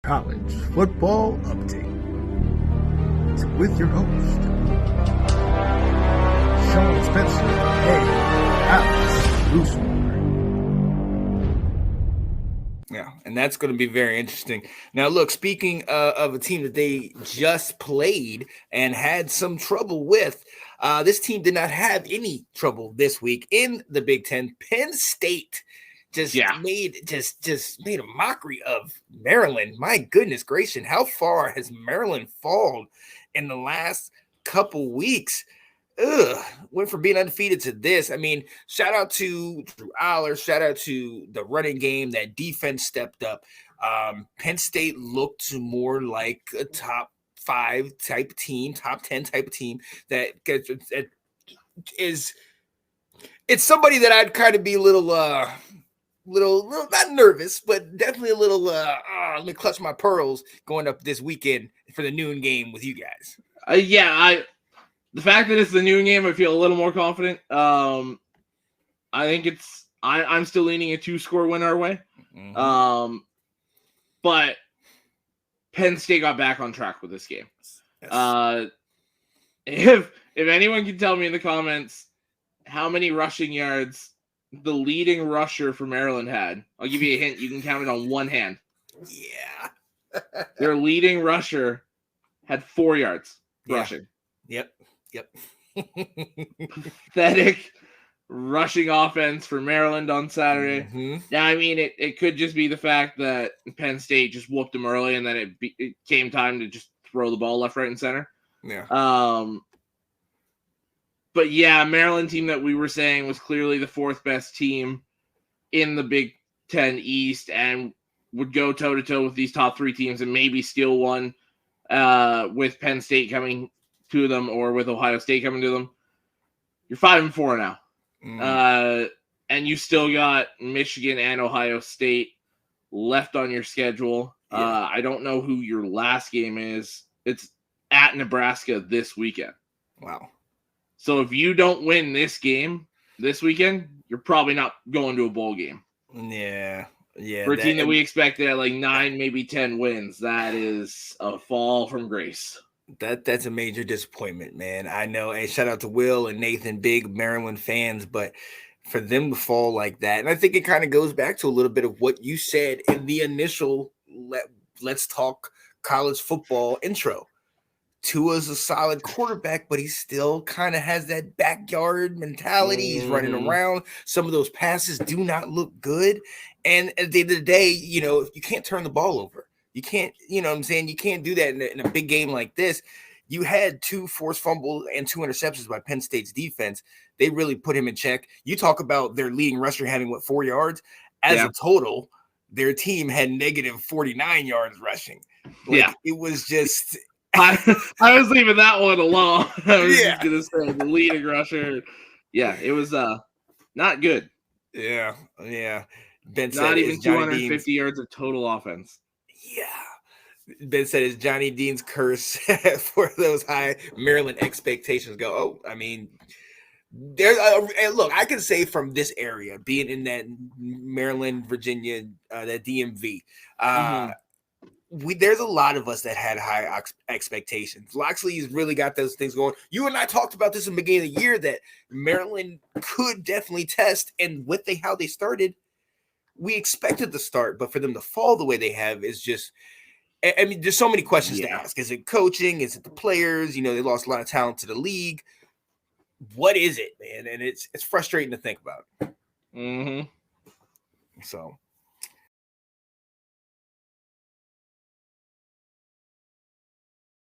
College Football Update with your host, Sean Spencer and Alex Loosemore. Yeah, and that's going to be very interesting. Now, look, speaking of a team that they just played and had some trouble with, this team did not have any trouble this week in the Big Ten. Penn State just made a mockery of Maryland. My goodness gracious, how far has Maryland fallen in the last couple weeks? Went from being undefeated to this. I mean, shout out to Drew Aller, shout out to the running game. That defense stepped up. Penn State looked more like a top 5 type team, top 10 type of team that is. It's somebody that I'd kind of be a little not nervous, but definitely a little let me clutch my pearls going up this weekend for the noon game with you guys. The fact that it's the noon game, I feel a little more confident. I think I'm still leaning a 2-score win our way. Mm-hmm. But Penn State got back on track with this game. Yes. If anyone can tell me in the comments how many rushing yards the leading rusher for Maryland had, I'll give you a hint. You can count it on one hand. Yeah. Their leading rusher had 4 yards rushing. Yep. Pathetic rushing offense for Maryland on Saturday. Mm-hmm. Now, I mean, it could just be the fact that Penn State just whooped them early, and then it came time to just throw the ball left, right, and center. Yeah. But yeah, Maryland team that we were saying was clearly the 4th best team in the Big Ten East and would go toe-to-toe with these top 3 teams and maybe steal one with Penn State coming to them or with Ohio State coming to them. You're 5-4 now. And you still got Michigan and Ohio State left on your schedule. Yeah. I don't know who your last game is. It's at Nebraska this weekend. Wow. So if you don't win this game this weekend, you're probably not going to a bowl game. Yeah. For a team that we expected at like 9, maybe 10 wins, that is a fall from grace. That's a major disappointment, man. I know. Hey, shout out to Will and Nathan, big Maryland fans, but for them to fall like that, and I think it kind of goes back to a little bit of what you said in the initial let's talk college football intro. Tua's a solid quarterback, but he still kind of has that backyard mentality. He's running around. Some of those passes do not look good. And at the end of the day, you can't turn the ball over. You can't, what I'm saying? You can't do that in a big game like this. You had 2 forced fumbles and 2 interceptions by Penn State's defense. They really put him in check. You talk about their leading rusher having, 4 yards? As a total, their team had negative 49 yards rushing. It was just... I was leaving that one alone. I was just going to say the leading rusher. Yeah, it was not good. Yeah. Ben said not even 250 yards of total offense. Yeah. Ben said it's Johnny Dean's curse for those high Maryland expectations go. Oh, I mean, and look, I can say from this area, being in that Maryland, Virginia, that DMV, there's a lot of us that had high expectations. Loxley's really got those things going. You and I talked about this in the beginning of the year that Maryland could definitely test, and with how they started, we expected the start, but for them to fall the way they have is just, I mean, there's so many questions to ask. Is it coaching? Is it the players? They lost a lot of talent to the league. What is it, man? And it's frustrating to think about. Mm-hmm. So,